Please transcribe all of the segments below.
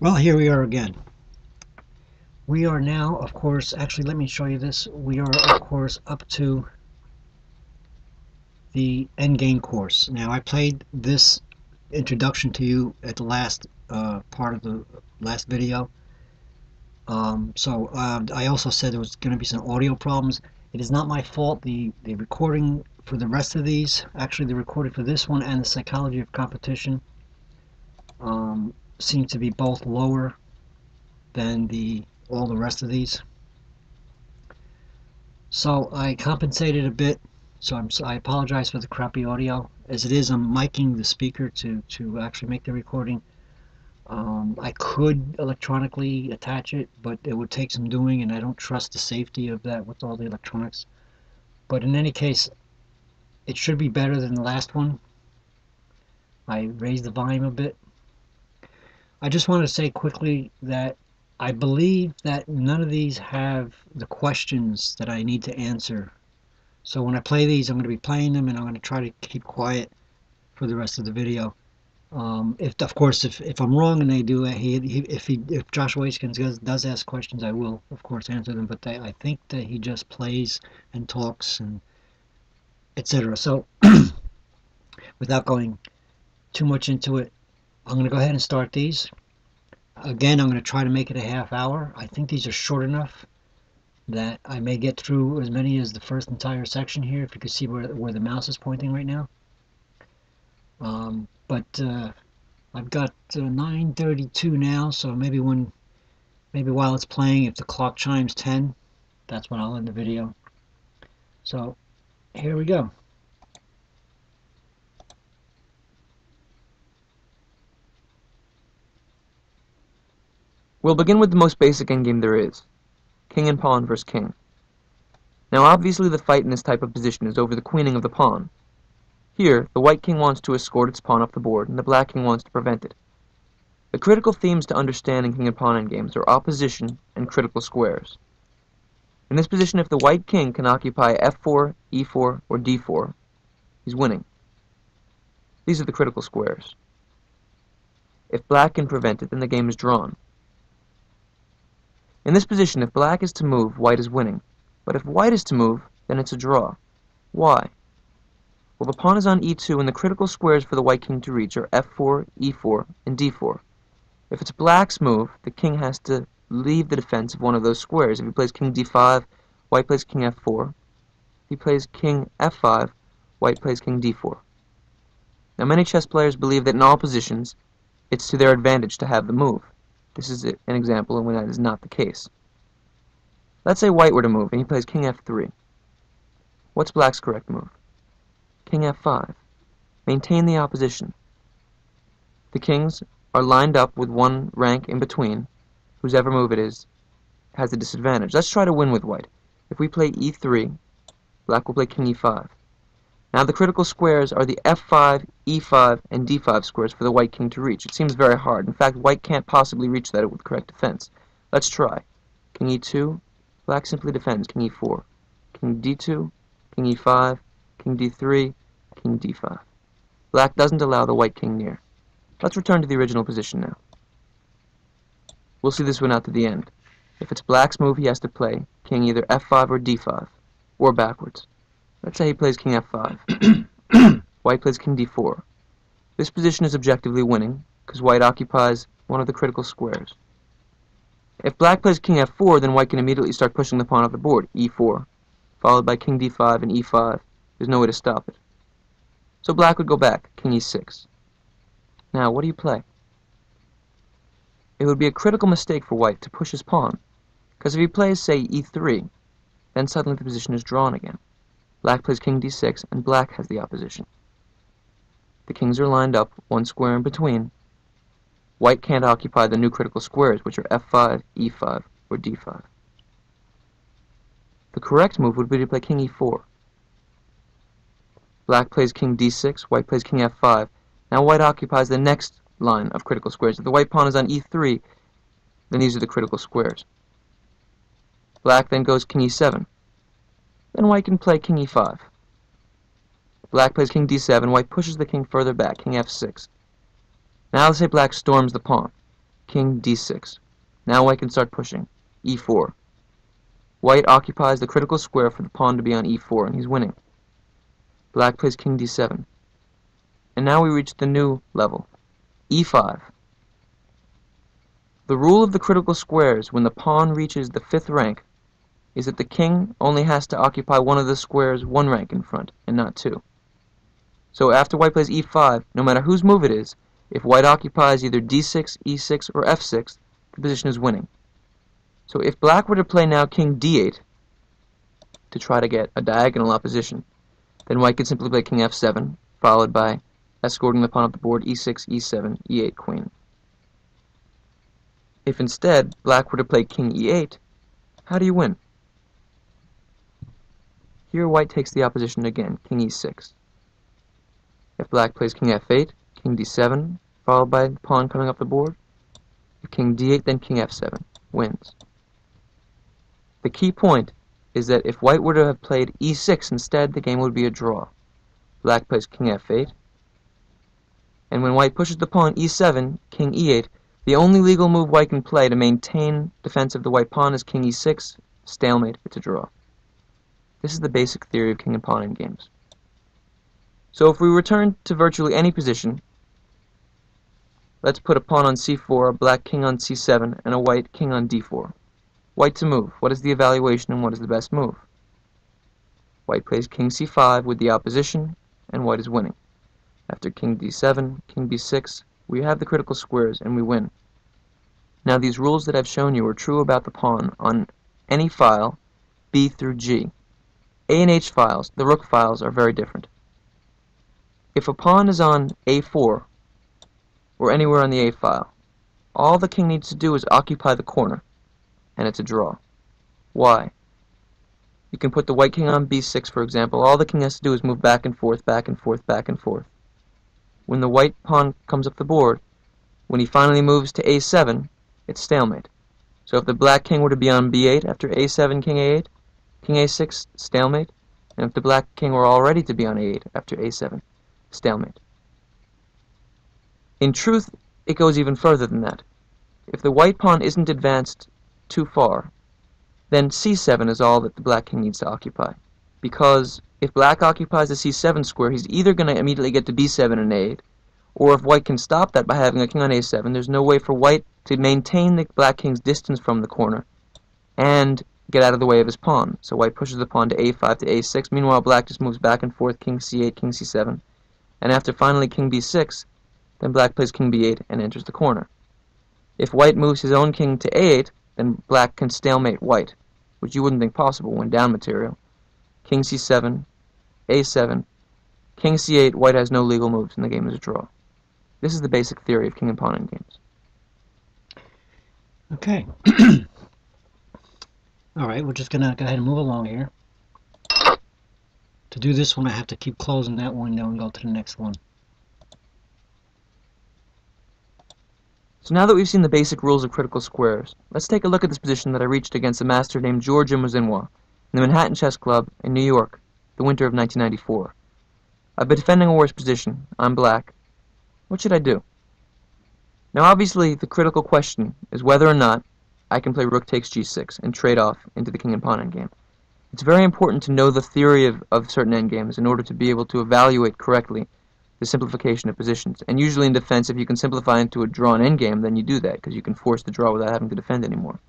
Well, here we are again. We are now, of course, actually, let me show you this. We are, of course, up to the Endgame course. Now, I played this introduction to you at the last part of the last video. I also said there was going to be some audio problems. It is not my fault. The recording for the rest of these, actually the recording for this one and the Psychology of Competition, seem to be both lower than all the rest of these. So I compensated a bit. I apologize for the crappy audio. As it is, I'm miking the speaker to actually make the recording. I could electronically attach it, but it would take some doing, and I don't trust the safety of that with all the electronics. But in any case, it should be better than the last one. I raised the volume a bit. I just want to say quickly that I believe that none of these have the questions that I need to answer. So when I play these, I'm going to be playing them, and I'm going to try to keep quiet for the rest of the video. Of course, if I'm wrong and they do, if Josh Waitzkin does ask questions, I will, of course, answer them. But I think that he just plays and talks and etc. So without going too much into it, I'm going to go ahead and start these. Again, I'm going to try to make it a half hour. I think these are short enough that I may get through as many as the first entire section here, if you can see where the mouse is pointing right now. But I've got 9:32 now, so maybe while it's playing, if the clock chimes 10, that's when I'll end the video. So here we go. We'll begin with the most basic endgame there is, king and pawn versus king. Now obviously the fight in this type of position is over the queening of the pawn. Here, the white king wants to escort its pawn off the board, and the black king wants to prevent it. The critical themes to understanding king and pawn endgames are opposition and critical squares. In this position, if the white king can occupy f4, e4, or d4, he's winning. These are the critical squares. If black can prevent it, then the game is drawn. In this position, if black is to move, white is winning. But if white is to move, then it's a draw. Why? Well, the pawn is on e2, and the critical squares for the white king to reach are f4, e4, and d4. If it's black's move, the king has to leave the defense of one of those squares. If he plays king d5, white plays king f4. If he plays king f5, white plays king d4. Now, many chess players believe that in all positions, it's to their advantage to have the move. This is an example of when that is not the case. Let's say white were to move, and he plays king f3. What's black's correct move? King f5. Maintain the opposition. The kings are lined up with one rank in between. Whosever move it is has the disadvantage. Let's try to win with white. If we play e3, black will play king e5. Now the critical squares are the f5, e5, and d5 squares for the white king to reach. It seems very hard. In fact, white can't possibly reach that with correct defense. Let's try. King e2, black simply defends. King e4, king d2, king e5, king d3, king d5. Black doesn't allow the white king near. Let's return to the original position now. We'll see this one out to the end. If it's black's move, he has to play king either f5 or d5, or backwards. Let's say he plays king f5. White plays king d4. This position is objectively winning, because white occupies one of the critical squares. If black plays king f4, then white can immediately start pushing the pawn off the board, e4, followed by king d5 and e5. There's no way to stop it. So black would go back, king e6. Now, what do you play? It would be a critical mistake for white to push his pawn, because if he plays, say, e3, then suddenly the position is drawn again. Black plays king d6, and black has the opposition. The kings are lined up, one square in between. White can't occupy the new critical squares, which are f5, e5, or d5. The correct move would be to play king e4. Black plays king d6, white plays king f5. Now white occupies the next line of critical squares. If the white pawn is on e3, then these are the critical squares. Black then goes king e7. Then white can play king e5. Black plays king d7, white pushes the king further back, king f6. Now let's say black storms the pawn. king d6. Now white can start pushing. e4. White occupies the critical square for the pawn to be on e4, and he's winning. Black plays king d7. And now we reach the new level, e5. The rule of the critical squares when the pawn reaches the 5th rank is that the king only has to occupy one of the squares one rank in front, and not two. So after white plays e5, no matter whose move it is, if white occupies either d6, e6, or f6, the position is winning. So if black were to play now king d8 to try to get a diagonal opposition, then white could simply play king f7, followed by escorting the pawn up the board e6, e7, e8, queen. If instead black were to play king e8, how do you win? Here white takes the opposition again, king e6. If black plays king f8, king d7, followed by the pawn coming up the board, if king d8, then king f7, wins. The key point is that if white were to have played e6 instead, the game would be a draw. Black plays king f8, and when white pushes the pawn e7, king e8, the only legal move white can play to maintain defense of the white pawn is king e6, stalemate, it's a draw. This is the basic theory of king and pawn in games. So if we return to virtually any position, let's put a pawn on c4, a black king on c7, and a white king on d4. White to move. What is the evaluation and what is the best move? White plays king c5 with the opposition, and white is winning. After king d7, king b6, we have the critical squares and we win. Now these rules that I've shown you are true about the pawn on any file, B through G. A and H files, the rook files, are very different. If a pawn is on A4, or anywhere on the A file, all the king needs to do is occupy the corner, and it's a draw. Why? You can put the white king on B6, for example. All the king has to do is move back and forth, back and forth, back and forth. When the white pawn comes up the board, when he finally moves to A7, it's stalemate. So if the black king were to be on B8 after A7, king A8, king A6, stalemate. And if the black king were already to be on A8 after A7, stalemate. In truth, it goes even further than that. If the white pawn isn't advanced too far, then C7 is all that the black king needs to occupy. Because if black occupies the C7 square, he's either going to immediately get to B7 and A8, or if white can stop that by having a king on A7, there's no way for white to maintain the black king's distance from the corner and get out of the way of his pawn. So white pushes the pawn to A5 to A6. Meanwhile, black just moves back and forth, king C8, king C7. And after finally king B6, then black plays king B8 and enters the corner. If white moves his own king to A8, then black can stalemate white, which you wouldn't think possible when down material. King C7, A7, king C8, white has no legal moves and the game is a draw. This is the basic theory of king and pawn in games. Okay. All right, we're just going to go ahead and move along here. To do this one, I have to keep closing that window and go to the next one. So now that we've seen the basic rules of critical squares, let's take a look at this position that I reached against a master named Georges Mozinois in the Manhattan Chess Club in New York, the winter of 1994. I've been defending a worse position. I'm black. What should I do? Now obviously the critical question is whether or not I can play rook takes g6 and trade off into the king and pawn endgame. It's very important to know the theory of certain endgames in order to be able to evaluate correctly the simplification of positions. And usually in defense, if you can simplify into a drawn endgame, then you do that, because you can force the draw without having to defend anymore.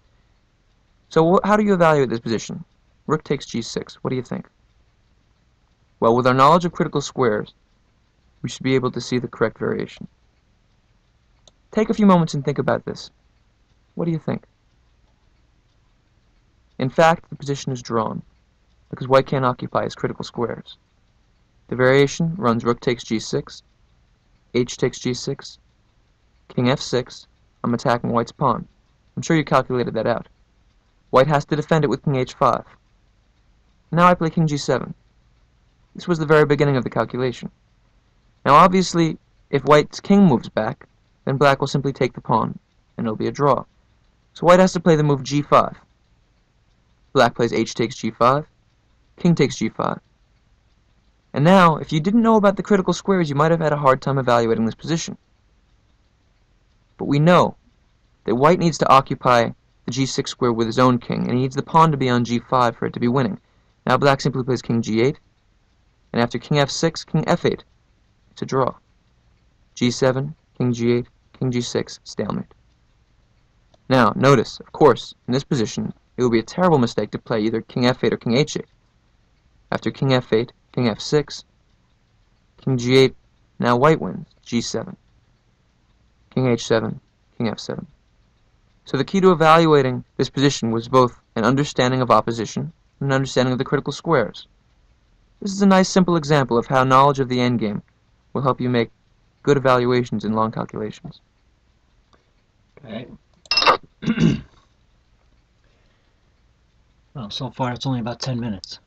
So how do you evaluate this position? Rook takes g6. What do you think? Well, with our knowledge of critical squares, we should be able to see the correct variation. Take a few moments and think about this. What do you think? In fact, the position is drawn, because white can't occupy its critical squares. The variation runs rook takes g6, h takes g6, king f6. I'm attacking white's pawn. I'm sure you calculated that out. White has to defend it with king h5. Now I play king g7. This was the very beginning of the calculation. Now obviously, if white's king moves back, then black will simply take the pawn, and it'll be a draw. So white has to play the move g5. Black plays h takes g5, king takes g5. And now, if you didn't know about the critical squares, you might have had a hard time evaluating this position. But we know that white needs to occupy the g6 square with his own king, and he needs the pawn to be on g5 for it to be winning. Now black simply plays king g8, and after king f6, king f8. It's a draw. g7, king g8, king g6, stalemate. Now, notice, of course, in this position, it would be a terrible mistake to play either king f8 or king h8. After king f8, king f6, king g8, now white wins, g7, king h7, king f7. So the key to evaluating this position was both an understanding of opposition and an understanding of the critical squares. This is a nice simple example of how knowledge of the endgame will help you make good evaluations in long calculations. Okay. Well, so far it's only about 10 minutes.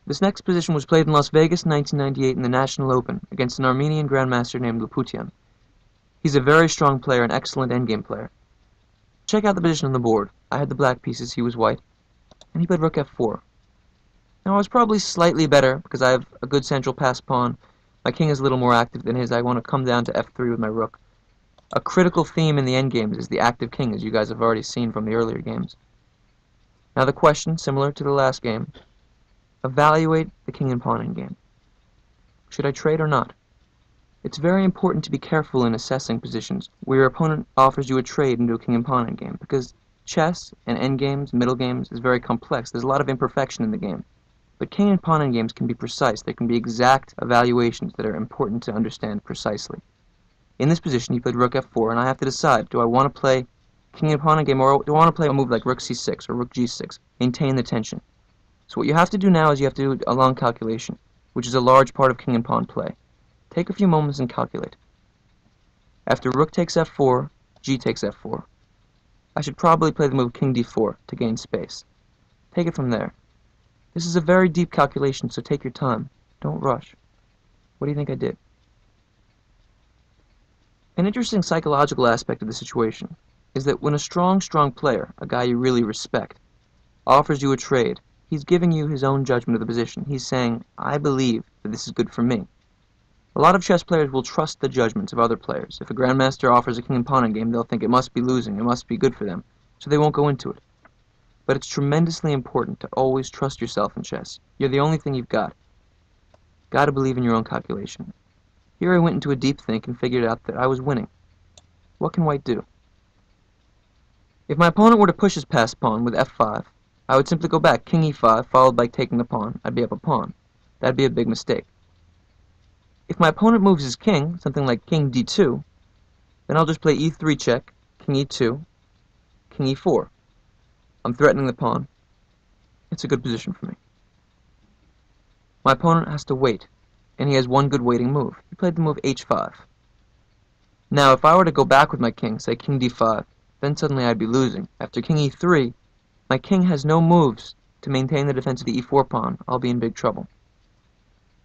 This next position was played in Las Vegas in 1998 in the National Open against an Armenian grandmaster named Laputian. He's a very strong player and excellent endgame player. Check out the position on the board. I had the black pieces, he was white, and he played rook f4. Now I was probably slightly better because I have a good central pass pawn. My king is a little more active than his. I want to come down to f3 with my rook. A critical theme in the endgames is the active king, as you guys have already seen from the earlier games. Now the question, similar to the last game, evaluate the king and pawn endgame. Should I trade or not? It's very important to be careful in assessing positions where your opponent offers you a trade into a king and pawn endgame, because chess and endgames, middle games, is very complex. There's a lot of imperfection in the game. But king and pawn endgames can be precise. There can be exact evaluations that are important to understand precisely. In this position, he played rook f4, and I have to decide, do I want to play king and pawn endgame, or do I want to play a move like rook c6 or rook g6, maintain the tension? So what you have to do now is you have to do a long calculation, which is a large part of king and pawn play. Take a few moments and calculate. After rook takes f4, g takes f4. I should probably play the move king d4 to gain space. Take it from there. This is a very deep calculation, so take your time. Don't rush. What do you think I did? An interesting psychological aspect of the situation is that when a strong player, a guy you really respect, offers you a trade, he's giving you his own judgment of the position. He's saying, I believe that this is good for me. A lot of chess players will trust the judgments of other players. If a grandmaster offers a king and pawn endgame, they'll think it must be losing, it must be good for them, so they won't go into it. But it's tremendously important to always trust yourself in chess. You're the only thing you've got. Gotta believe in your own calculation. Here I went into a deep think and figured out that I was winning. What can white do? If my opponent were to push his passed pawn with f5, I would simply go back king e5 followed by taking the pawn. I'd be up a pawn. That'd be a big mistake. If my opponent moves his king, something like king d2, then I'll just play e3 check, king e2, king e4. I'm threatening the pawn. It's a good position for me. My opponent has to wait, and he has one good waiting move. He played the move h5. Now, if I were to go back with my king, say king d5, then suddenly I'd be losing. After king e3, my king has no moves to maintain the defense of the e4 pawn. I'll be in big trouble.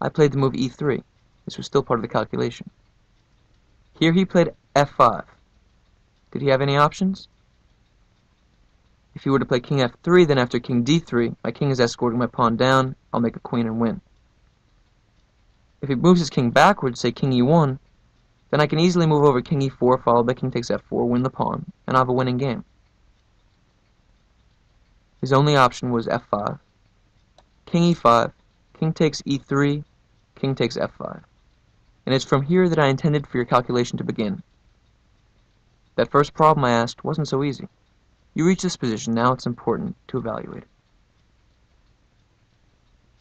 I played the move e3. This was still part of the calculation. Here he played f5. Did he have any options? If he were to play king f3, then after king d3, my king is escorting my pawn down, I'll make a queen and win. If he moves his king backwards, say king e1, then I can easily move over king e4, followed by king takes f4, win the pawn, and I'll have a winning game. His only option was f5, king e5, king takes e3, king takes f5. And it's from here that I intended for your calculation to begin. That first problem I asked wasn't so easy. You reach this position, now it's important to evaluate it.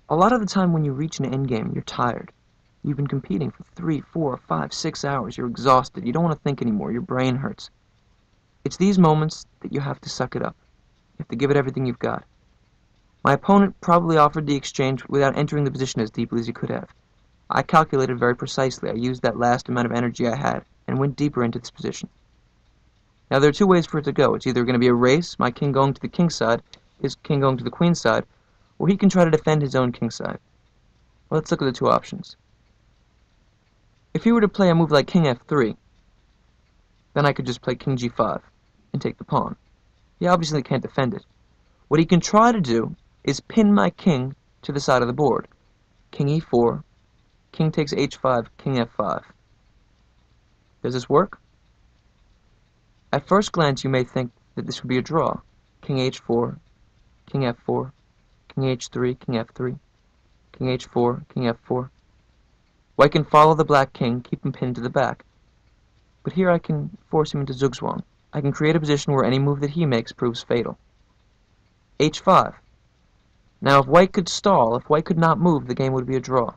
A lot of the time when you reach an endgame, you're tired. You've been competing for 3, 4, 5, 6 hours. You're exhausted. You don't want to think anymore. Your brain hurts. It's these moments that you have to suck it up. You have to give it everything you've got. My opponent probably offered the exchange without entering the position as deeply as he could have. I calculated very precisely. I used that last amount of energy I had and went deeper into this position. Now there are two ways for it to go. It's either going to be a race, my king going to the king side, his king going to the queen side, or he can try to defend his own king side. Well, let's look at the two options. If he were to play a move like king f3, then I could just play king g5 and take the pawn. He obviously can't defend it. What he can try to do is pin my king to the side of the board. King e4, king takes h5, king f5. Does this work? At first glance you may think that this would be a draw. King h4, king f4, king h3, king f3, king h4, king f4. White can follow the black king, keep him pinned to the back. But here I can force him into zugzwang. I can create a position where any move that he makes proves fatal. h5. Now if white could stall, if white could not move, the game would be a draw.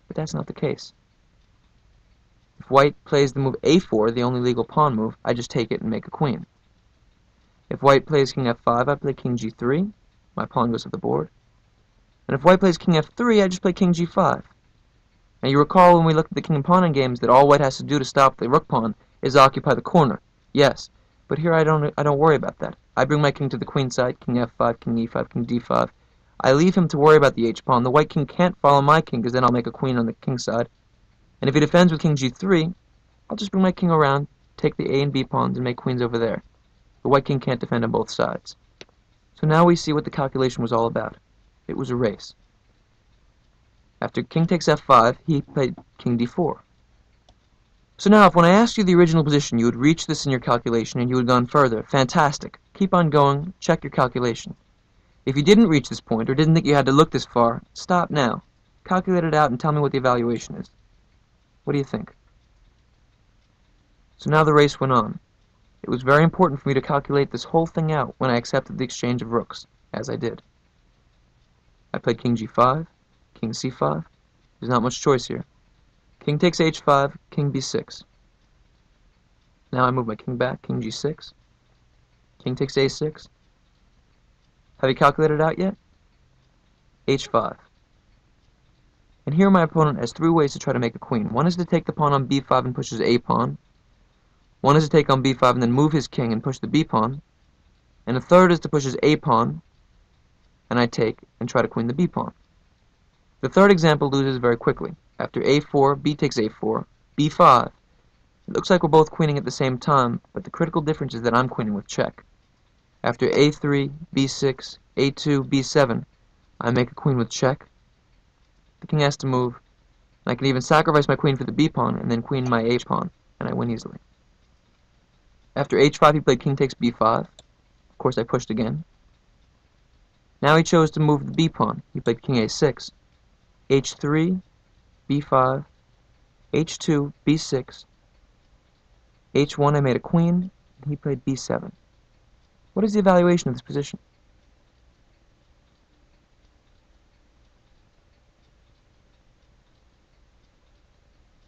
But that's not the case. If white plays the move a4, the only legal pawn move, I just take it and make a queen. If white plays king f5, I play king g3. My pawn goes to the board. And if white plays king f3, I just play king g5. Now you recall when we looked at the king and pawn Endgames that all white has to do to stop the rook pawn is occupy the corner. Yes, but here I don't worry about that. I bring my king to the queen side, king f5, king e5, king d5. I leave him to worry about the h-pawn. The white king can't follow my king because then I'll make a queen on the king side. And if he defends with king g3, I'll just bring my king around, take the a and b pawns, and make queens over there. The white king can't defend on both sides. So now we see what the calculation was all about. It was a race. After king takes f5, he played king d4. So now if when I asked you the original position, you would reach this in your calculation and you had gone further, fantastic. Keep on going, check your calculation. If you didn't reach this point or didn't think you had to look this far, stop now. Calculate it out and tell me what the evaluation is. What do you think? So now the race went on. It was very important for me to calculate this whole thing out when I accepted the exchange of rooks, as I did. I played king g5, king c5. There's not much choice here. King takes h5, king b6. Now I move my king back, king g6. King takes a6. Have you calculated it out yet? h5. And here my opponent has three ways to try to make a queen. One is to take the pawn on b5 and push his a pawn. One is to take on b5 and then move his king and push the b pawn. And the third is to push his a pawn, and I take and try to queen the b pawn. The third example loses very quickly. After a4, b takes a4, b5. It looks like we're both queening at the same time, but the critical difference is that I'm queening with check. After a3, b6, a2, b7, I make a queen with check. The king has to move, and I can even sacrifice my queen for the b pawn and then queen my a pawn, and I win easily. After h5, he played king takes b5. Of course, I pushed again. Now he chose to move the b pawn. He played king a6, h3, b5, h2, b6, h1, I made a queen, and he played b7. What is the evaluation of this position?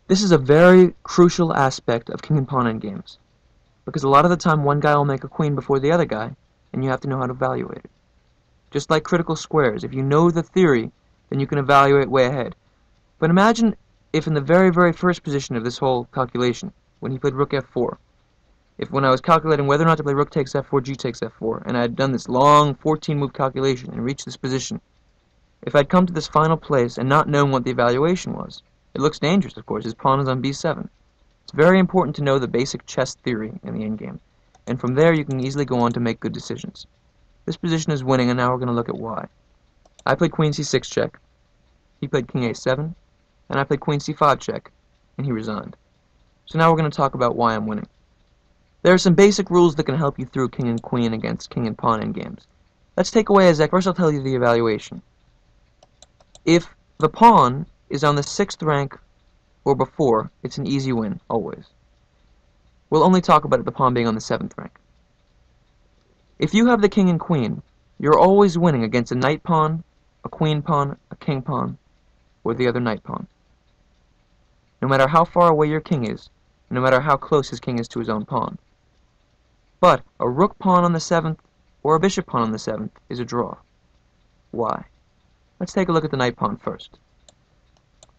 This is a very crucial aspect of king and pawn endgames, because a lot of the time one guy will make a queen before the other guy, and you have to know how to evaluate it. Just like critical squares, if you know the theory, then you can evaluate way ahead. But imagine if in the very, very first position of this whole calculation, when he played rook f4, if when I was calculating whether or not to play rook takes f4, g takes f4, and I had done this long 14-move calculation and reached this position, if I'd come to this final place and not known what the evaluation was, it looks dangerous, of course. His pawn is on b7. It's very important to know the basic chess theory in the endgame, and from there you can easily go on to make good decisions. This position is winning, and now we're going to look at why. I played queen c6 check, he played king a7, and I played queen c5 check, and he resigned. So now we're going to talk about why I'm winning. There are some basic rules that can help you through king and queen against king and pawn endgames. Let's take away Ezek. First I'll tell you the evaluation. If the pawn is on the 6th rank or before, it's an easy win, always. We'll only talk about the pawn being on the 7th rank. If you have the king and queen, you're always winning against a knight pawn, a queen pawn, a king pawn, or the other knight pawn. No matter how far away your king is, no matter how close his king is to his own pawn. But a rook pawn on the 7th or a bishop pawn on the 7th is a draw. Why? Let's take a look at the knight pawn first.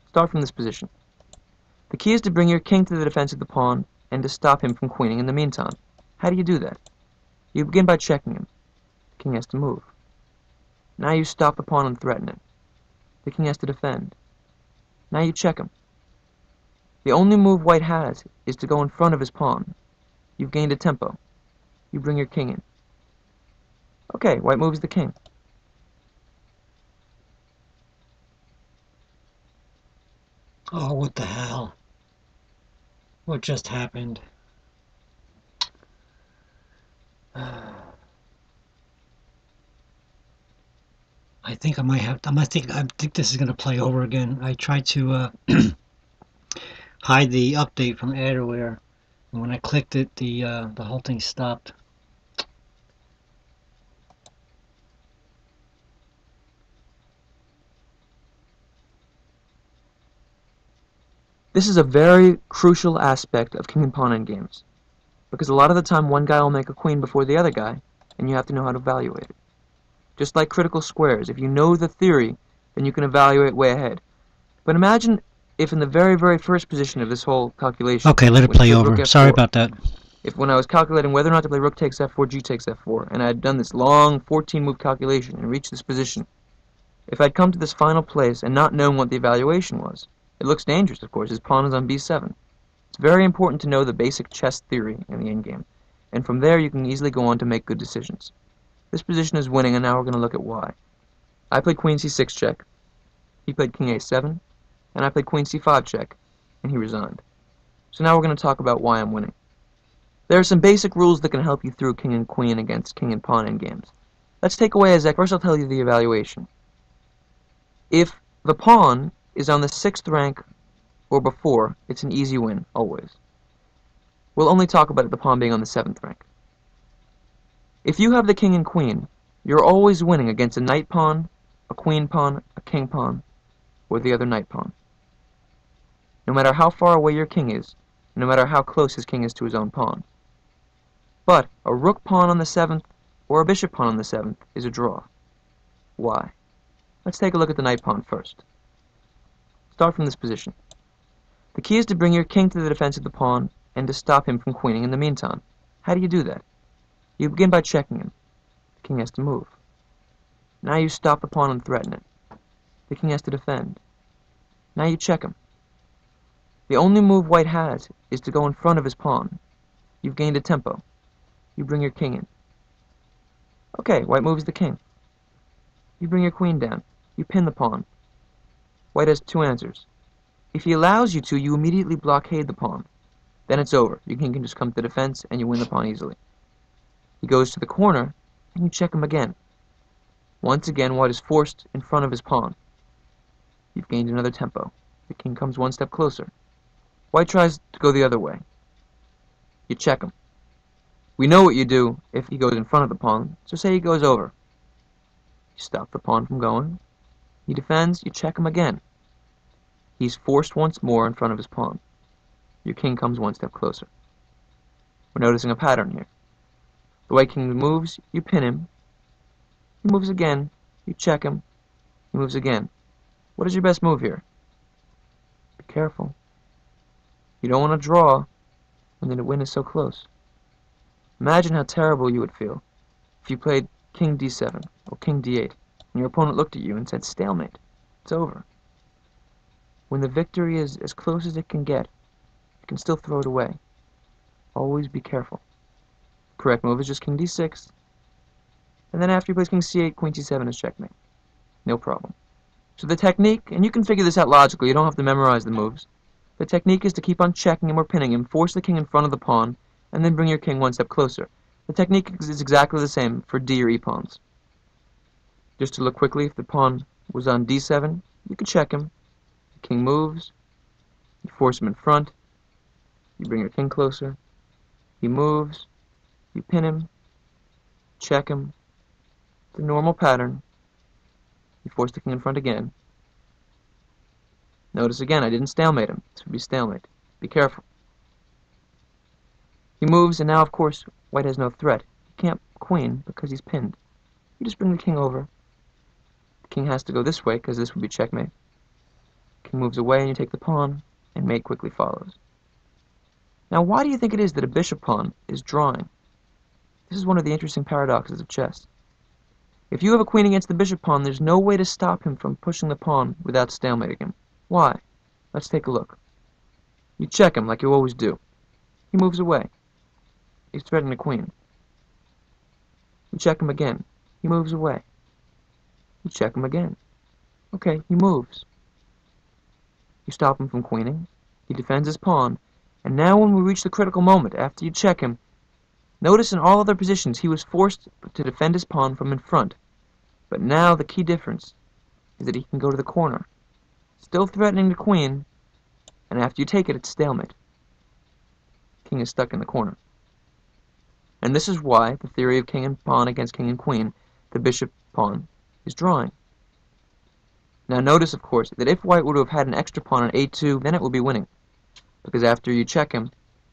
Start from this position. The key is to bring your king to the defense of the pawn and to stop him from queening in the meantime. How do you do that? You begin by checking him. The king has to move. Now you stop the pawn and threaten it. The king has to defend. Now you check him. The only move white has is to go in front of his pawn. You've gained a tempo. You bring your king in. Okay, white moves the king. Oh, what the hell? What just happened? I think I might have. I think this is gonna play over again. I tried to hide the update from Adware, and when I clicked it, the whole thing stopped. This is a very crucial aspect of king and pawn endgames, because a lot of the time one guy will make a queen before the other guy, and you have to know how to evaluate it. Just like critical squares, if you know the theory, then you can evaluate way ahead. But imagine if in the very, very first position of this whole calculation, Okay, let it when you play played rook over. Sorry f4, about that. if when I was calculating whether or not to play rook takes f4, g takes f4, and I had done this long 14-move calculation and reached this position, if I'd come to this final place and not known what the evaluation was, it looks dangerous, of course. His pawn is on b7. It's very important to know the basic chess theory in the endgame, and from there you can easily go on to make good decisions. This position is winning, and now we're going to look at why. I played queen c6 check, he played king a7, and I played queen c5 check, and he resigned. So now we're going to talk about why I'm winning. There are some basic rules that can help you through king and queen against king and pawn endgames. Let's take away a sec. First I'll tell you the evaluation. If the pawn is on the 6th rank or before, it's an easy win, always. We'll only talk about the pawn being on the 7th rank. If you have the king and queen, you're always winning against a knight pawn, a queen pawn, a king pawn, or the other knight pawn. No matter how far away your king is, no matter how close his king is to his own pawn. But a rook pawn on the 7th or a bishop pawn on the 7th is a draw. Why? Let's take a look at the knight pawn first. Start from this position. The key is to bring your king to the defense of the pawn and to stop him from queening in the meantime. How do you do that? You begin by checking him. The king has to move. Now you stop the pawn and threaten it. The king has to defend. Now you check him. The only move white has is to go in front of his pawn. You've gained a tempo. You bring your king in. Okay, white moves the king. You bring your queen down. You pin the pawn. White has two answers. If he allows you to, you immediately blockade the pawn. Then it's over. Your king can just come to the defense and you win the pawn easily. He goes to the corner and you check him again. Once again, white is forced in front of his pawn. You've gained another tempo. The king comes one step closer. White tries to go the other way. You check him. We know what you do if he goes in front of the pawn, so say he goes over. You stop the pawn from going. He defends, you check him again. He's forced once more in front of his pawn. Your king comes one step closer. We're noticing a pattern here. The white king moves, you pin him. He moves again, you check him. He moves again. What is your best move here? Be careful. You don't want to draw when the win is so close. Imagine how terrible you would feel if you played king d7 or king d8 and your opponent looked at you and said stalemate. It's over. When the victory is as close as it can get, you can still throw it away. Always be careful. The correct move is just king d6, and then after he plays king c8, queen c7 is checkmate. No problem. So the technique, and you can figure this out logically, you don't have to memorize the moves. The technique is to keep on checking him or pinning him, force the king in front of the pawn, and then bring your king one step closer. The technique is exactly the same for d or e pawns. Just to look quickly, if the pawn was on d7, you can check him. The king moves, you force him in front, you bring your king closer, he moves, you pin him, check him. The normal pattern. You force the king in front again. Notice again, I didn't stalemate him. This would be stalemate. Be careful. He moves, and now, of course, white has no threat. He can't queen because he's pinned. You just bring the king over. The king has to go this way because this would be checkmate. King moves away, and you take the pawn, and mate quickly follows. Now, why do you think it is that a bishop pawn is drawing? This is one of the interesting paradoxes of chess. If you have a queen against the bishop pawn, there's no way to stop him from pushing the pawn without stalemating him. Why? Let's take a look. You check him like you always do. He moves away. He's threatening a queen. You check him again. He moves away. You check him again. Okay, he moves. You stop him from queening. He defends his pawn. And now when we reach the critical moment, after you check him, Notice in all other positions he was forced to defend his pawn from in front, but now the key difference is that he can go to the corner, still threatening the queen, and after you take it, it's stalemate. King is stuck in the corner. And this is why the theory of king and pawn against king and queen, the bishop pawn, is drawing. Now notice, of course, that if white would have had an extra pawn on a2, then it would be winning, because after you check him,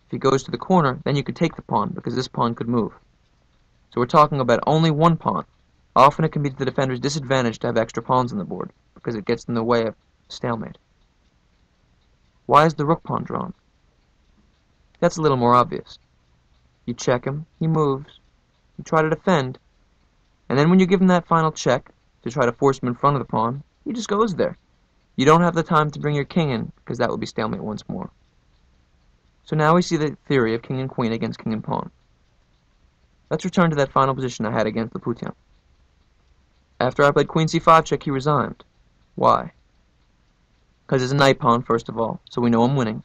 if he goes to the corner, then you could take the pawn, because this pawn could move. So we're talking about only one pawn. Often it can be to the defender's disadvantage to have extra pawns on the board, because it gets in the way of stalemate. Why is the rook pawn drawn? That's a little more obvious. You check him, he moves, you try to defend, and then when you give him that final check to try to force him in front of the pawn, he just goes there. You don't have the time to bring your king in, because that would be stalemate once more. So now we see the theory of king and queen against king and pawn. Let's return to that final position I had against Laputian. After I played queen c5 check, he resigned. Why? Because it's a knight pawn, first of all, so we know I'm winning.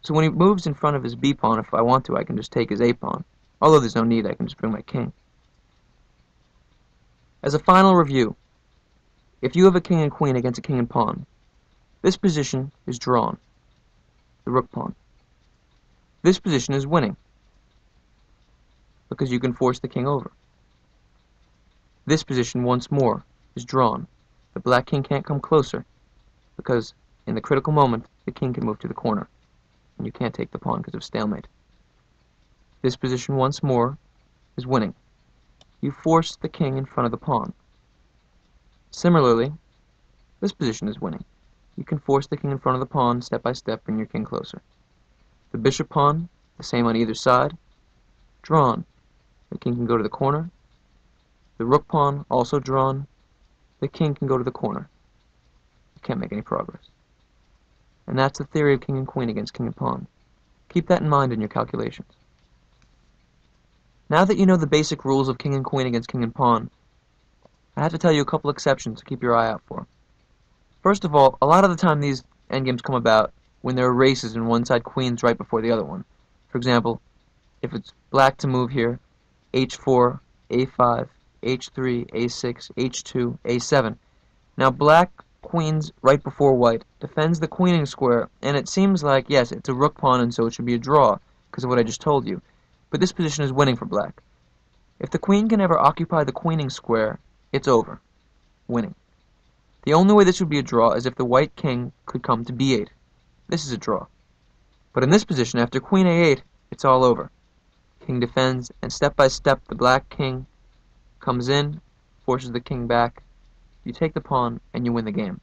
So when he moves in front of his b pawn, if I want to, I can just take his a pawn. Although there's no need, I can just bring my king. As a final review, if you have a king and queen against a king and pawn, this position is drawn, the rook pawn. This position is winning, because you can force the king over. This position, once more, is drawn. The black king can't come closer, because in the critical moment, the king can move to the corner, and you can't take the pawn because of stalemate. This position, once more, is winning. You force the king in front of the pawn. Similarly, this position is winning. You can force the king in front of the pawn, step by step, bring your king closer. The bishop pawn, the same on either side, drawn. The king can go to the corner. The rook pawn, also drawn. The king can go to the corner. You can't make any progress. And that's the theory of king and queen against king and pawn. Keep that in mind in your calculations. Now that you know the basic rules of king and queen against king and pawn, I have to tell you a couple exceptions to keep your eye out for. First of all, a lot of the time these endgames come about when there are races and one side queen's right before the other one. For example, if it's black to move here, h4, a5, h3, a6, h2, a7. Now black queen's right before white defends the queening square, and it seems like, yes, it's a rook pawn and so it should be a draw, because of what I just told you. But this position is winning for black. If the queen can ever occupy the queening square, it's over. Winning. The only way this would be a draw is if the white king could come to b8. This is a draw. But in this position, after queen a8, it's all over. King defends, and step by step the black king comes in, forces the king back. You take the pawn, and you win the game.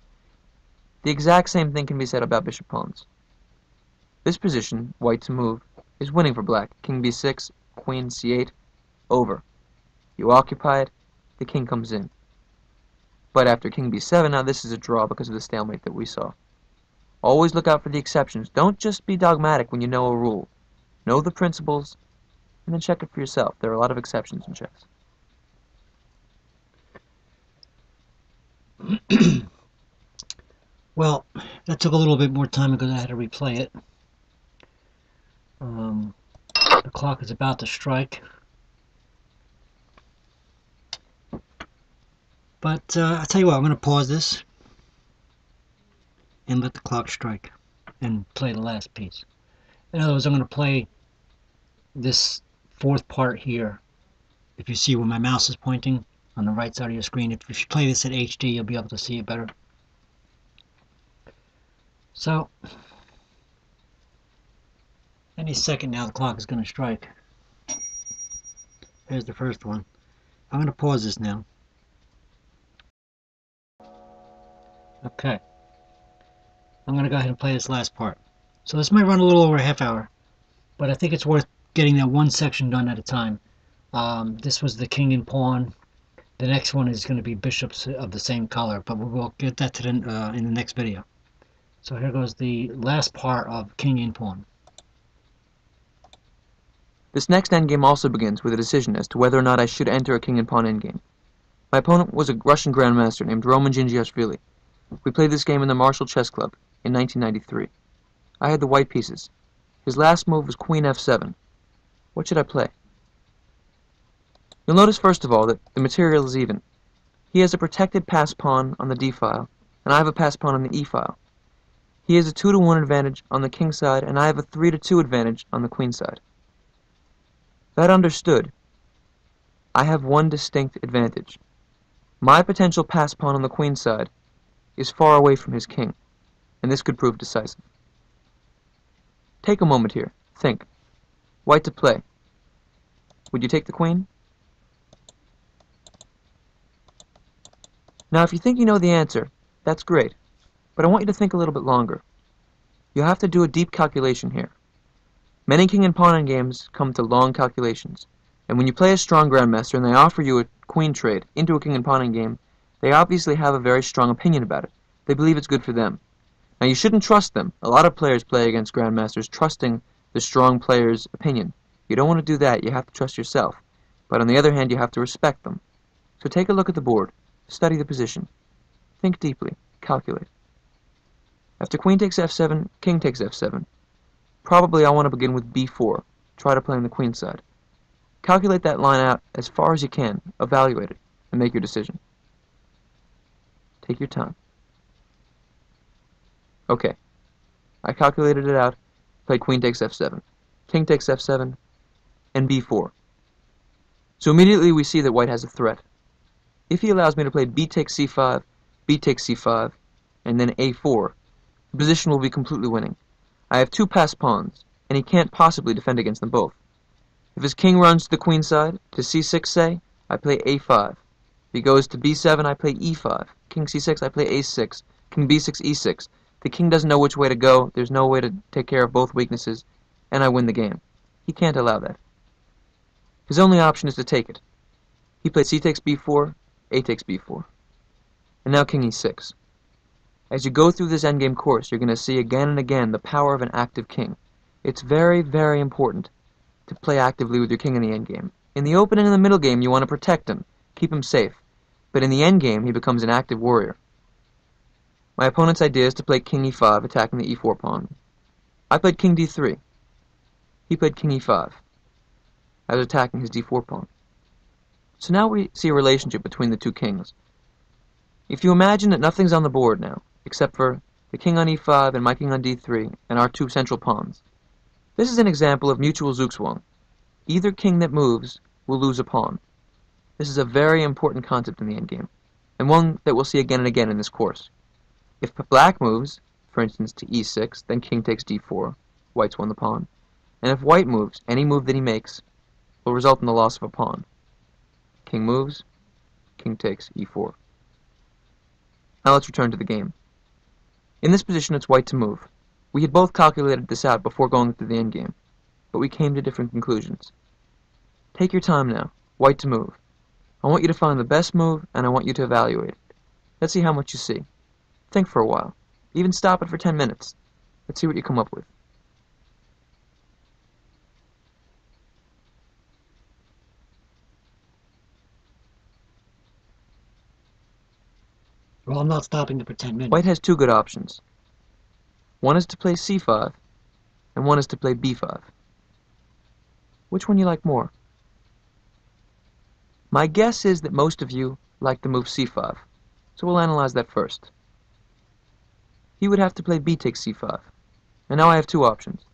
The exact same thing can be said about bishop pawns. This position, white to move, is winning for black. King b6, queen c8, over. You occupy it, the king comes in. But after king b7, now this is a draw because of the stalemate that we saw. Always look out for the exceptions. Don't just be dogmatic when you know a rule. Know the principles, and then check it for yourself. There are a lot of exceptions in chess. Well, that took a little bit more time because I had to replay it. The clock is about to strike. But I'll tell you what, I'm going to pause this and let the clock strike and play the last piece. In other words, I'm going to play this fourth part here. If you see where my mouse is pointing on the right side of your screen, if you play this at HD, you'll be able to see it better. So, any second now the clock is going to strike. There's the first one. I'm going to pause this now. Okay. I'm going to go ahead and play this last part. So this might run a little over a half hour, but I think it's worth getting that one section done at a time. This was the king and pawn. The next one is going to be bishops of the same color, but we'll get that to in the next video. So here goes the last part of king and pawn. This next endgame also begins with a decision as to whether or not I should enter a king and pawn endgame. My opponent was a Russian grandmaster named Roman Gingiashvili. We played this game in the Marshall Chess Club in 1993. I had the white pieces. His last move was queen f7. What should I play? You'll notice first of all that the material is even. He has a protected pass pawn on the d file, and I have a pass pawn on the e file. He has a 2-to-1 advantage on the king side, and I have a 3-to-2 advantage on the queen side. That understood, I have one distinct advantage. My potential pass pawn on the queen side is far away from his king, and this could prove decisive. Take a moment here. Think. White to play. Would you take the queen? Now, if you think you know the answer, that's great, but I want you to think a little bit longer. You'll have to do a deep calculation here. Many king and pawn games come to long calculations, and when you play a strong grandmaster and they offer you a queen trade into a king and pawn game, they obviously have a very strong opinion about it. They believe it's good for them. Now, you shouldn't trust them. A lot of players play against grandmasters trusting the strong player's opinion. You don't want to do that. You have to trust yourself. But on the other hand, you have to respect them. So take a look at the board. Study the position. Think deeply. Calculate. After queen takes f7, king takes f7. Probably I want to begin with b4. Try to play on the queen side. Calculate that line out as far as you can. Evaluate it, and make your decision. Take your time. Okay. I calculated it out. Played queen takes f7. King takes f7, and b4. So immediately we see that white has a threat. If he allows me to play b takes c5, b takes c5, and then a4, the position will be completely winning. I have 2 passed pawns, and he can't possibly defend against them both. If his king runs to the queen side, to c6 say, I play a5. If he goes to b7, I play e5. King c6, I play a6. King b6, e6. The king doesn't know which way to go, there's no way to take care of both weaknesses, and I win the game. He can't allow that. His only option is to take it. He played c takes b4, a takes b4. And now king e6. As you go through this endgame course, you're going to see again and again the power of an active king. It's very, very important to play actively with your king in the endgame. In the open and in the middle game, you want to protect him, keep him safe. But in the endgame, he becomes an active warrior. My opponent's idea is to play king e5, attacking the e4 pawn. I played king d3. He played king e5. I was attacking his d4 pawn. So now we see a relationship between the two kings. If you imagine that nothing's on the board now, except for the king on e5 and my king on d3 and our 2 central pawns, this is an example of mutual zugzwang. Either king that moves will lose a pawn. This is a very important concept in the endgame, and one that we'll see again and again in this course. If black moves, for instance to e6, then king takes d4, white's won the pawn. And if white moves, any move that he makes will result in the loss of a pawn. King moves, king takes e4. Now let's return to the game. In this position, it's white to move. We had both calculated this out before going through the endgame, but we came to different conclusions. Take your time now. White to move. I want you to find the best move, and I want you to evaluate it. Let's see how much you see. Think for a while. Even stop it for 10 minutes. Let's see what you come up with. Well, I'm not stopping it for 10 minutes. White has 2 good options. One is to play c5, and one is to play b5. Which one you like more? My guess is that most of you like the move c5, so we'll analyze that first. He would have to play b takes c5, and now I have 2 options.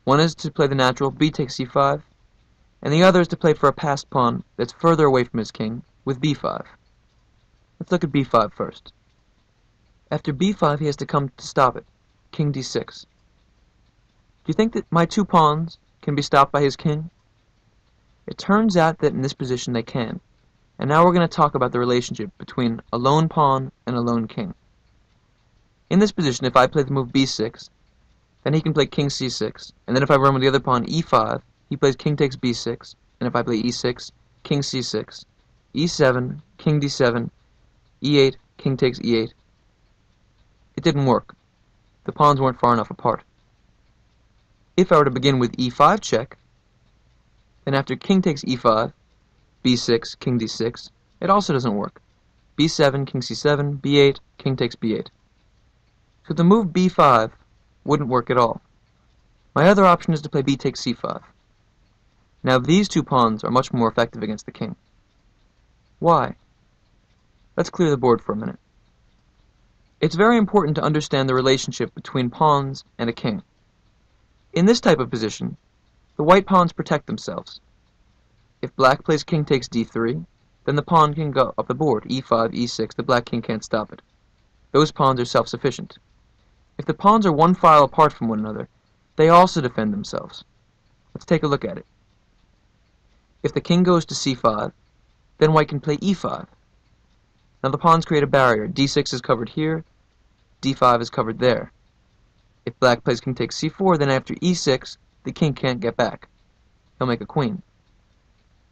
One is to play the natural b takes c5, and the other is to play for a passed pawn that's further away from his king with b5. Let's look at b5 first. After b5, he has to come to stop it, king d6. Do you think that my 2 pawns can be stopped by his king? It turns out that in this position they can, and now we're going to talk about the relationship between a lone pawn and a lone king. In this position, if I play the move b6, then he can play king c6, and then if I run with the other pawn e5, he plays king takes b6, and if I play e6, king c6, e7, king d7, e8, king takes e8. It didn't work. The pawns weren't far enough apart. If I were to begin with e5 check, then after king takes e5, b6, king d6, it also doesn't work. b7, king c7, b8, king takes b8. So the move b5 wouldn't work at all. My other option is to play b takes c5. Now these two pawns are much more effective against the king. Why? Let's clear the board for a minute. It's very important to understand the relationship between pawns and a king. In this type of position, the white pawns protect themselves. If black plays king takes d3, then the pawn can go up the board, e5, e6, the black king can't stop it. Those pawns are self-sufficient. If the pawns are one file apart from one another, they also defend themselves. Let's take a look at it. If the king goes to c5, then white can play e5. Now the pawns create a barrier. d6 is covered here, d5 is covered there. If black plays king takes c4, then after e6, the king can't get back. He'll make a queen.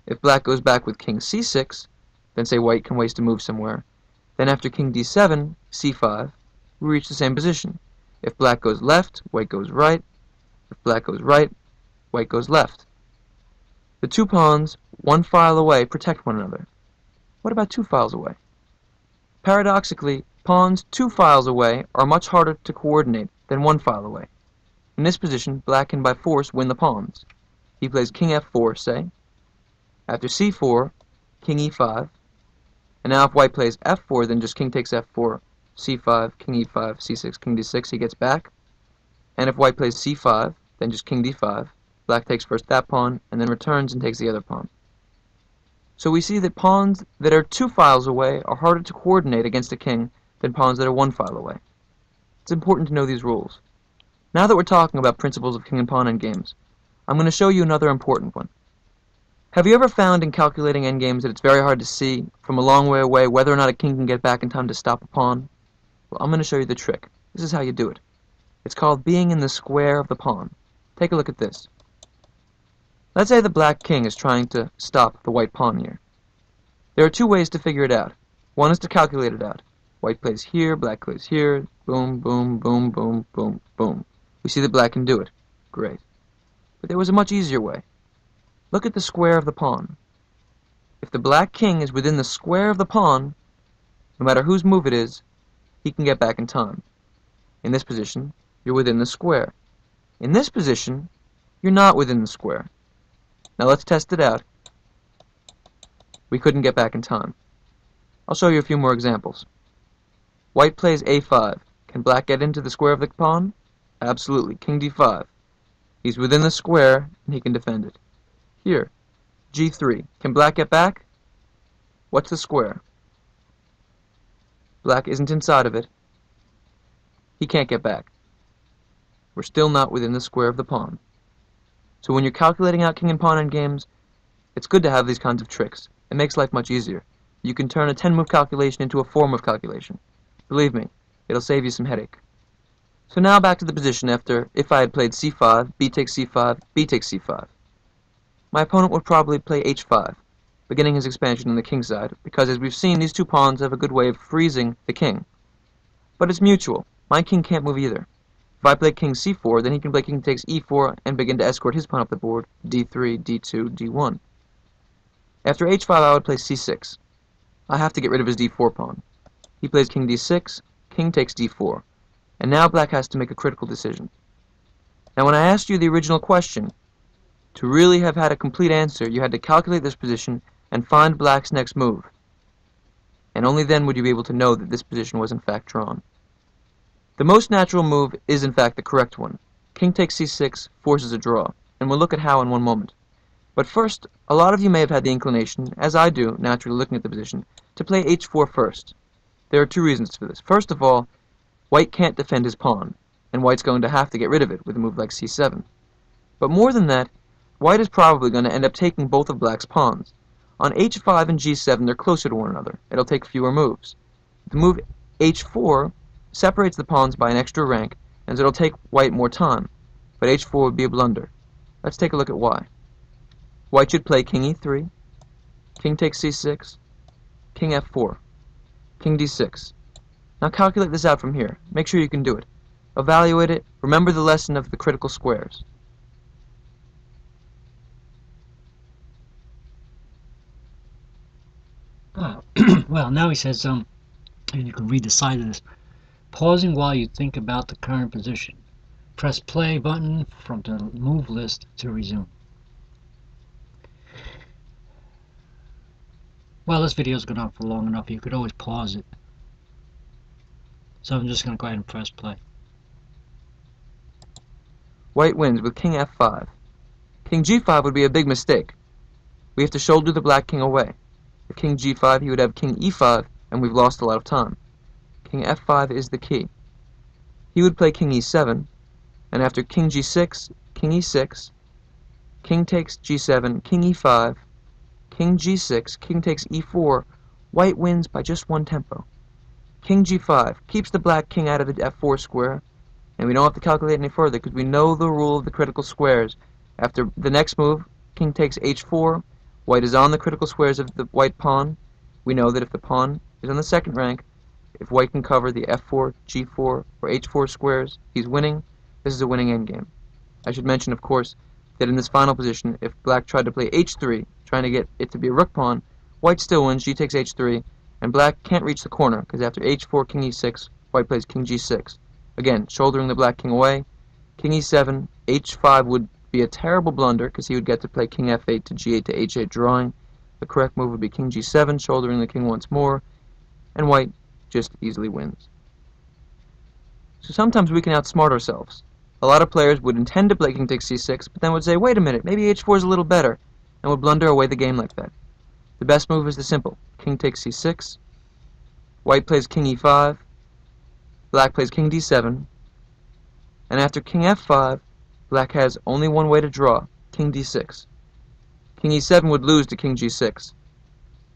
If black goes back with king c6, then say white can waste a move somewhere. Then after king d7, c5, we reach the same position. If black goes left, white goes right. If black goes right, white goes left. The two pawns, one file away, protect one another. What about two files away? Paradoxically, pawns 2 files away are much harder to coordinate than 1 file away. In this position, black can by force win the pawns. He plays king f4, say. After c4, king e5. And now if white plays f4, then just king takes f4, c5, king e5, c6, king d6, he gets back. And if white plays c5, then just king d5. Black takes first that pawn, and then returns and takes the other pawn. So we see that pawns that are 2 files away are harder to coordinate against a king than pawns that are 1 file away. It's important to know these rules. Now that we're talking about principles of king and pawn endgames, I'm going to show you another important one. Have you ever found in calculating endgames that it's very hard to see from a long way away whether or not a king can get back in time to stop a pawn? Well, I'm going to show you the trick. This is how you do it. It's called being in the square of the pawn. Take a look at this. Let's say the black king is trying to stop the white pawn here. There are 2 ways to figure it out. One is to calculate it out. White plays here, black plays here, boom, boom, boom, boom, boom, boom. We see that black can do it. Great. But there was a much easier way. Look at the square of the pawn. If the black king is within the square of the pawn, no matter whose move it is, he can get back in time. In this position, you're within the square. In this position, you're not within the square. Now let's test it out. We couldn't get back in time. I'll show you a few more examples. White plays a5. Can black get into the square of the pawn? Absolutely. King d5. He's within the square, and he can defend it. Here, g3. Can black get back? What's the square? Black isn't inside of it. He can't get back. We're still not within the square of the pawn. So when you're calculating out king and pawn endgames, it's good to have these kinds of tricks. It makes life much easier. You can turn a 10-move calculation into a 4-move calculation. Believe me, it'll save you some headache. So now back to the position after if I had played c5, b takes c5, b takes c5. My opponent would probably play h5, beginning his expansion on the king side, because as we've seen, these 2 pawns have a good way of freezing the king. But it's mutual. My king can't move either. If I play king c4, then he can play king takes e4 and begin to escort his pawn up the board, d3, d2, d1. After h5, I would play c6. I have to get rid of his d4 pawn. He plays king d6, king takes d4, and now black has to make a critical decision. Now when I asked you the original question, to really have had a complete answer, you had to calculate this position and find black's next move. And only then would you be able to know that this position was in fact drawn. The most natural move is in fact the correct one. King takes c6 forces a draw, and we'll look at how in one moment. But first, a lot of you may have had the inclination, as I do, naturally looking at the position, to play h4 first. There are 2 reasons for this. First of all, white can't defend his pawn, and white's going to have to get rid of it with a move like c7. But more than that, white is probably going to end up taking both of black's pawns. On h5 and g7, they're closer to one another. It'll take fewer moves. The move h4 separates the pawns by an extra rank, and so it'll take white more time. But h4 would be a blunder. Let's take a look at why. White should play king e3, king takes c6, king f4, king d6. Now calculate this out from here. Make sure you can do it. Evaluate it. Remember the lesson of the critical squares. Well, now he says, and you can read the side of this. Pausing while you think about the current position. Press play button from the move list to resume. Well, this video's gone on for long enough. You could always pause it. So I'm just going to go ahead and press play. White wins with king f5. King g5 would be a big mistake. We have to shoulder the black king away. If king g5, he would have king e5, and we've lost a lot of time. King f5 is the key. He would play king e7, and after king g6, king e6, king takes g7, king e5, king g6, king takes e4, white wins by just one tempo. King g5 keeps the black king out of the f4 square, and we don't have to calculate any further because we know the rule of the critical squares. After the next move, king takes h4, white is on the critical squares of the white pawn. We know that if the pawn is on the second rank, if white can cover the f4, g4, or h4 squares, he's winning. This is a winning endgame. I should mention, of course, that in this final position, if black tried to play h3, trying to get it to be a rook pawn, white still wins, g takes h3, and black can't reach the corner, because after h4, king e6, white plays king g6. Again, shouldering the black king away, king e7, h5 would be a terrible blunder, because he would get to play king f8 to g8 to h8 drawing. The correct move would be king g7, shouldering the king once more, and white just easily wins. So sometimes we can outsmart ourselves. A lot of players would intend to play king takes c6, but then would say, wait a minute, maybe h4 is a little better, and would blunder away the game like that. The best move is the simple. King takes c6, white plays king e5, black plays king d7, and after king f5, black has only one way to draw, king d6. King e7 would lose to king g6.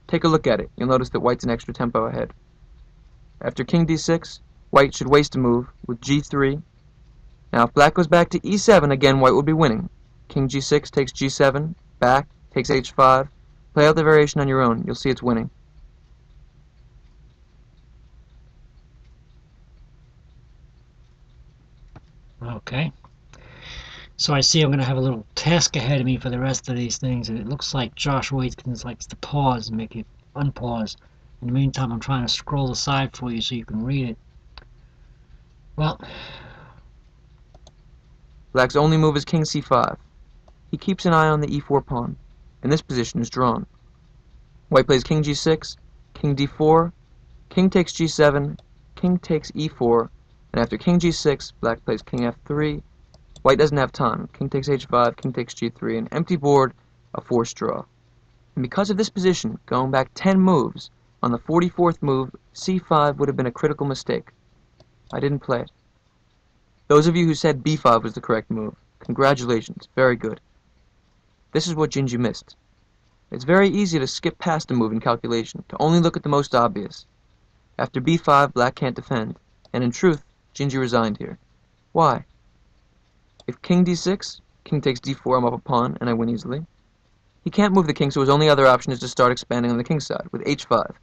Take a look at it. You'll notice that white's an extra tempo ahead. After king d6, white should waste a move with g3. Now if black goes back to e7, again white will be winning. King g6 takes g7, back, takes h5. Play out the variation on your own. You'll see it's winning. Okay. So I see I'm going to have a little task ahead of me for the rest of these things, and it looks like Josh Waitzkin likes to pause and make it unpause. In the meantime, I'm trying to scroll aside for you so you can read it. Well, Black's only move is king c5. He keeps an eye on the e4 pawn, and this position is drawn. White plays king g6, king d4, king takes g7, king takes e4, and after king g6, black plays king f3. White doesn't have time. King takes h5, king takes g3, an empty board, a forced draw. And because of this position, going back 10 moves, on the 44th move, c5 would have been a critical mistake. I didn't play it. Those of you who said b5 was the correct move, congratulations, very good. This is what Gingy missed. It's very easy to skip past a move in calculation, to only look at the most obvious. After b5, black can't defend, and in truth, Gingy resigned here. Why? If king d6, king takes d4, I'm up a pawn, and I win easily. He can't move the king, so his only other option is to start expanding on the king side, with h5.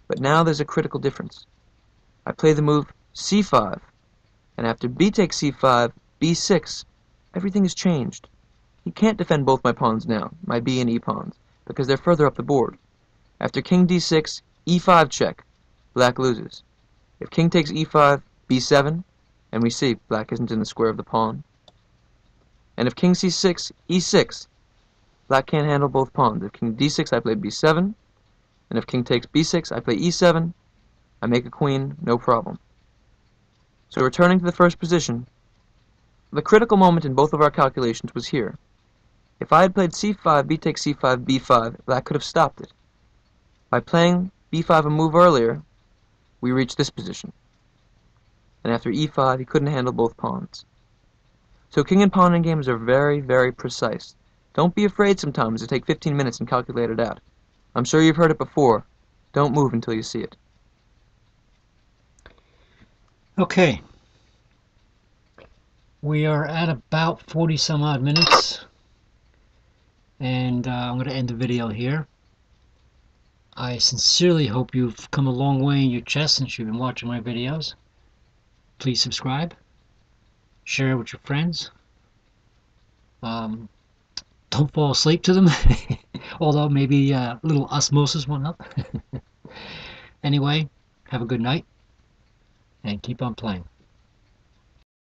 But now there's a critical difference. I play the move c5, and after b takes c5, b6, everything has changed. He can't defend both my pawns now, my b and e pawns, because they're further up the board. After king d6, e5 check, black loses. If king takes e5, b7, and we see black isn't in the square of the pawn. And if king c6, e6, black can't handle both pawns. If king d6, I play b7, and if king takes b6, I play e7, I make a queen, no problem. So returning to the first position, the critical moment in both of our calculations was here. If I had played c5, b takes c5, b5, black could have stopped it. By playing b5 a move earlier, we reached this position. And after e5, he couldn't handle both pawns. So king and pawn endgames are very, very precise. Don't be afraid sometimes to take 15 minutes and calculate it out. I'm sure you've heard it before. Don't move until you see it. okay. We are at about 40 some odd minutes, and I'm going to end the video here. I sincerely hope you've come a long way in your chess since you've been watching my videos. Please subscribe, share it with your friends. Don't fall asleep to them, although maybe a little osmosis went up. Anyway, have a good night, and keep on playing.